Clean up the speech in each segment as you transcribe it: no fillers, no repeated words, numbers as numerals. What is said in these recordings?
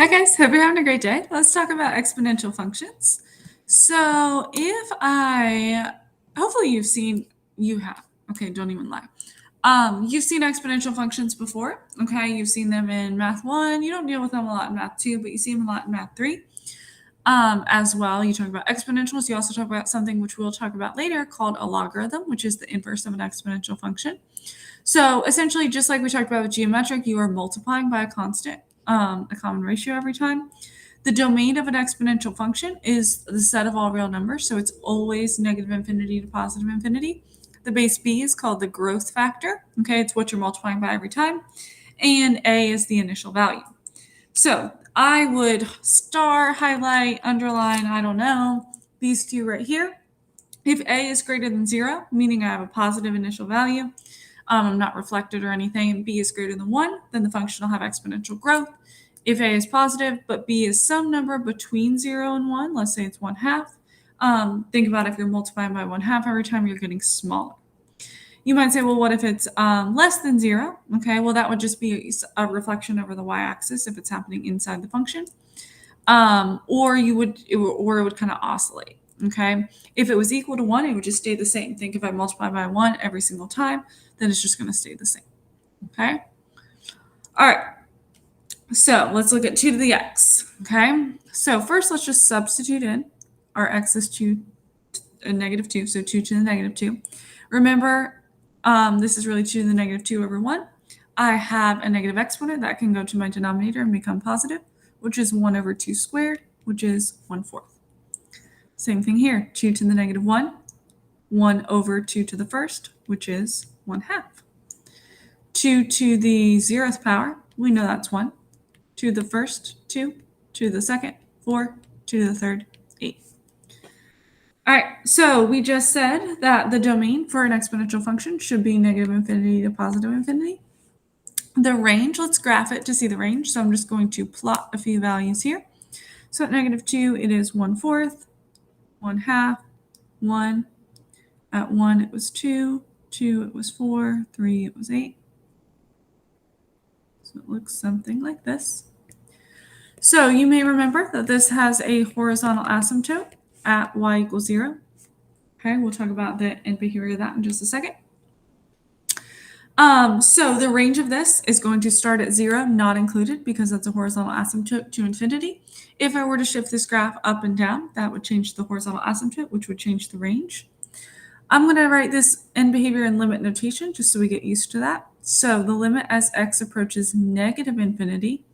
Hi guys, hope you're having a great day. Let's talk about exponential functions. So hopefully you have, okay, don't even lie. You've seen exponential functions before, okay? You've seen them in Math 1. You don't deal with them a lot in Math 2, but you see them a lot in Math 3 as well. You talk about exponentials. You also talk about something which we'll talk about later called a logarithm, which is the inverse of an exponential function. So essentially, just like we talked about with geometric, you are multiplying by a constant, a common ratio every time. The domain of an exponential function is the set of all real numbers, so it's always negative infinity to positive infinity. The base b is called the growth factor. Okay, it's what you're multiplying by every time. And a is the initial value. So I would star, highlight, underline, I don't know, these two right here. If a is greater than 0, meaning I have a positive initial value, I'm not reflected or anything, and b is greater than 1, then the function will have exponential growth. If a is positive, but b is some number between 0 and 1, let's say it's 1/2, think about if you're multiplying by 1/2 every time, you're getting smaller. You might say, well, what if it's less than 0? Okay, well, that would just be a reflection over the y-axis if it's happening inside the function. Or it would kind of oscillate. Okay, if it was equal to 1, it would just stay the same. Think if I multiply by 1 every single time, then it's just going to stay the same. Okay, all right. So let's look at 2 to the x. Okay, so first let's just substitute in our x is 2, -2, so 2 to the -2. Remember, this is really 2 to the -2 over 1. I have a negative exponent that can go to my denominator and become positive, which is 1 over 2 squared, which is 1/4. Same thing here, 2 to the -1, 1 over 2 to the first, which is 1/2. 2 to the 0th power, we know that's 1. 2 to the first, 2. 2 to the second, 4. 2 to the third, 8. All right, so we just said that the domain for an exponential function should be negative infinity to positive infinity. The range, let's graph it to see the range. So I'm just going to plot a few values here. So at -2, it is 1/4, 1/2, 1. At 1, it was 2. 2, it was 4. 3, it was 8. So it looks something like this. So you may remember that this has a horizontal asymptote at y equals 0. Okay, we'll talk about the end behavior of that in just a second. So the range of this is going to start at 0, not included, because that's a horizontal asymptote to infinity. If I were to shift this graph up and down, that would change the horizontal asymptote, which would change the range. I'm going to write this end behavior in limit notation just so we get used to that. So the limit as x approaches negative infinity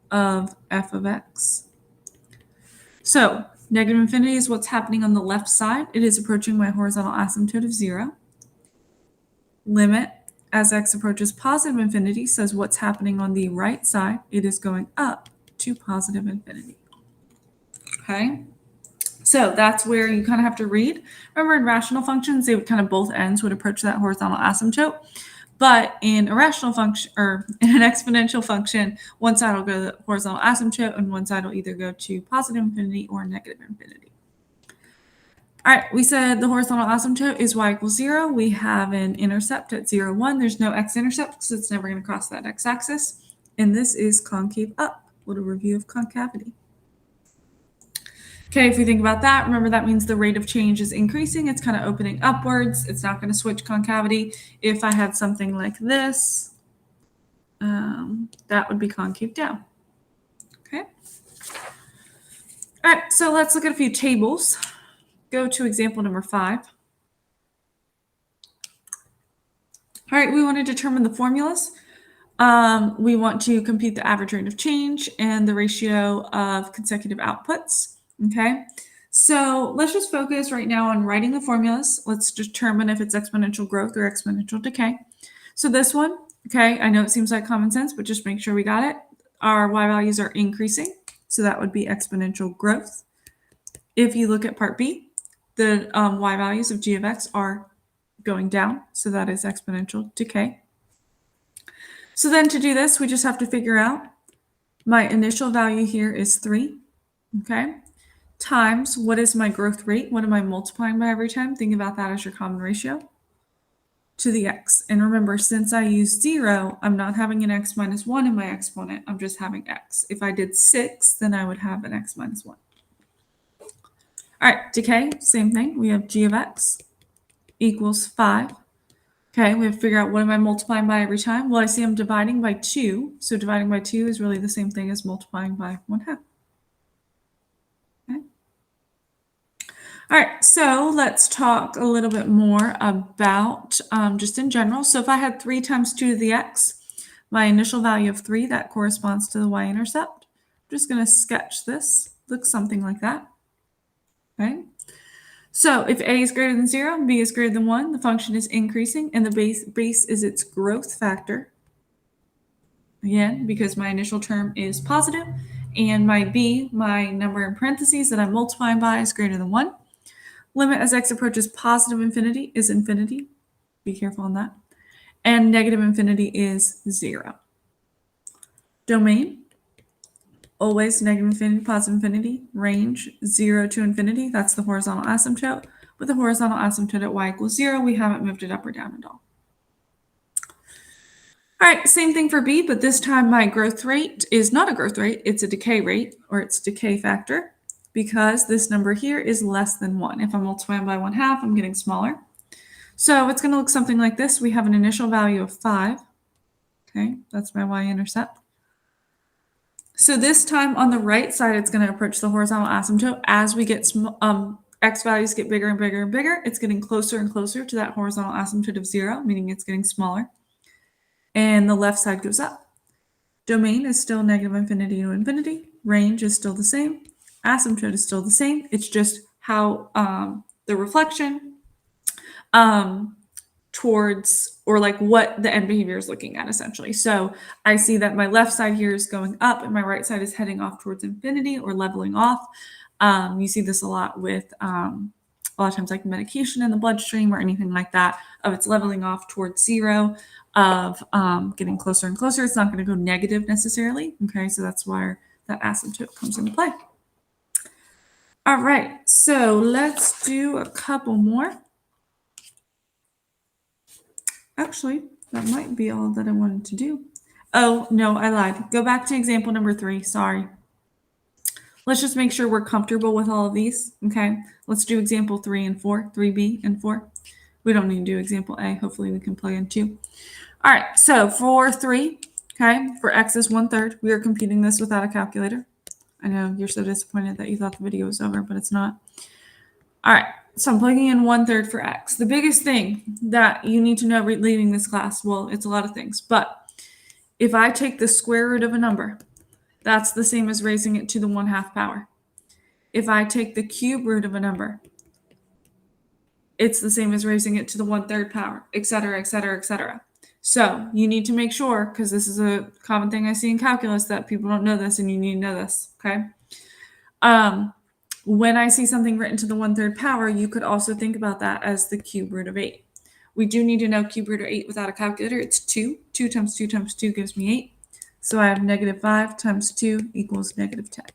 of f of x. So negative infinity is what's happening on the left side. It is approaching my horizontal asymptote of 0. Limit as x approaches positive infinity says what's happening on the right side. It is going up to positive infinity. Okay, so that's where you kind of have to read. Remember, in rational functions, they would kind of both ends would approach that horizontal asymptote. But in a rational function, or in an exponential function, one side will go to the horizontal asymptote and one side will either go to positive infinity or negative infinity. All right, we said the horizontal asymptote is y equals 0. We have an intercept at 0, 1. There's no x-intercept because it's never going to cross that x-axis. And this is concave up. What a review of concavity. Okay, if we think about that, remember that means the rate of change is increasing. It's kind of opening upwards. It's not going to switch concavity. If I had something like this, that would be concave down. Okay. All right, so let's look at a few tables. Go to example number 5. All right, we want to determine the formulas. We want to compute the average rate of change and the ratio of consecutive outputs. Okay, so let's just focus right now on writing the formulas. Let's determine if it's exponential growth or exponential decay. So this one, okay, I know it seems like common sense, but just make sure we got it. Our y values are increasing, so that would be exponential growth. If you look at part B, the y values of g of x are going down, so that is exponential decay. So then to do this, we just have to figure out my initial value here is 3, okay, times what is my growth rate? What am I multiplying by every time? Think about that as your common ratio. to the x. And remember, since I use 0, I'm not having an x minus 1 in my exponent. I'm just having x. If I did 6, then I would have an x minus 1. All right, decay, same thing. We have g of x equals 5. Okay, we have to figure out what am I multiplying by every time? Well, I see I'm dividing by 2. So dividing by 2 is really the same thing as multiplying by 1/2. Okay. All right, so let's talk a little bit more about just in general. So if I had 3 times 2 to the x, my initial value of 3, that corresponds to the y-intercept. I'm just going to sketch this. Looks something like that. Okay. So if a is greater than 0, b is greater than 1, the function is increasing, and the base is its growth factor. Again, because my initial term is positive, and my b, my number in parentheses that I'm multiplying by, is greater than 1. Limit as x approaches positive infinity is infinity. Be careful on that. And negative infinity is 0. Domain, always negative infinity, positive infinity. Range, 0 to infinity. That's the horizontal asymptote. With the horizontal asymptote at y equals 0, we haven't moved it up or down at all. All right, same thing for b, but this time my growth rate is not a growth rate, it's a decay rate, or its decay factor, because this number here is less than 1. If I'm multiplying by 1/2, I'm getting smaller. So it's going to look something like this. We have an initial value of 5. Okay, that's my y-intercept. So this time on the right side, it's going to approach the horizontal asymptote. As we get x values get bigger and bigger and bigger, it's getting closer and closer to that horizontal asymptote of 0, meaning it's getting smaller. And the left side goes up. Domain is still negative infinity to infinity. Range is still the same. Asymptote is still the same. It's just how the reflection towards, or like what the end behavior is looking at, essentially. So I see that my left side here is going up and my right side is heading off towards infinity or leveling off. You see this a lot with a lot of times like medication in the bloodstream or anything like that, of it's leveling off towards 0, of getting closer and closer. It's not going to go negative necessarily. Okay, so that's where that asymptote comes into play. All right, so let's do a couple more. Actually, that might be all that I wanted to do. Oh, no, I lied. Go back to example number 3. Sorry. Let's just make sure we're comfortable with all of these. Okay, let's do example 3 and 4, 3b and 4. We don't need to do example A. Hopefully we can plug in 2. All right, so for 3, okay, for x is 1/3. We are computing this without a calculator. I know you're so disappointed that you thought the video was over, but it's not. All right, so I'm plugging in 1/3 for x. The biggest thing that you need to know leaving this class, well, it's a lot of things, but if I take the square root of a number, that's the same as raising it to the 1/2 power. If I take the cube root of a number, it's the same as raising it to the 1/3 power, et cetera, et cetera, et cetera. So you need to make sure, because this is a common thing I see in calculus, that people don't know this, and you need to know this, okay? When I see something written to the 1/3 power, you could also think about that as the cube root of 8. We do need to know cube root of 8 without a calculator. It's 2. 2 times 2 times 2 gives me 8. So I have -5 times 2 equals -10.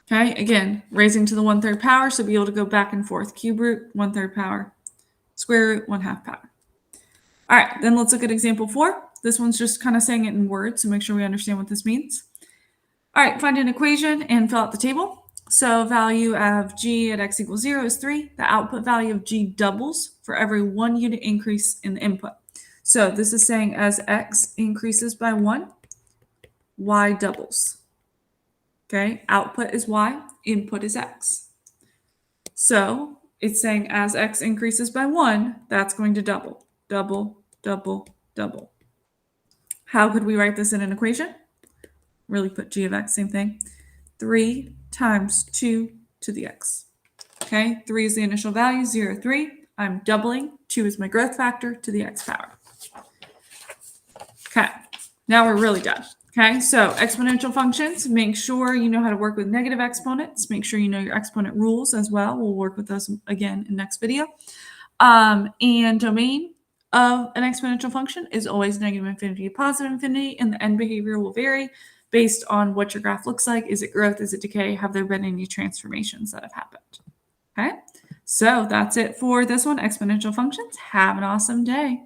Okay, again, raising to the 1/3 power, so be able to go back and forth. Cube root, 1/3 power. Square root, 1/2 power. All right, then let's look at example 4. This one's just kind of saying it in words, so make sure we understand what this means. All right, find an equation and fill out the table. So value of g at x equals 0 is 3. The output value of g doubles for every 1 unit increase in the input. So this is saying as x increases by 1, y doubles. Okay, output is y, input is x. So it's saying as x increases by 1, that's going to double, double, double, double. How could we write this in an equation? Really put g of x, same thing. 3 times 2 to the x. Okay, 3 is the initial value, 0, 3. I'm doubling. 2 is my growth factor to the x power. Okay, now we're really done. Okay, so exponential functions, make sure you know how to work with negative exponents. Make sure you know your exponent rules as well. We'll work with those again in next video. And domain of an exponential function is always negative infinity to positive infinity, and the end behavior will vary based on what your graph looks like. Is it growth? Is it decay? Have there been any transformations that have happened? Okay, So that's it for this one, exponential functions. Have an awesome day.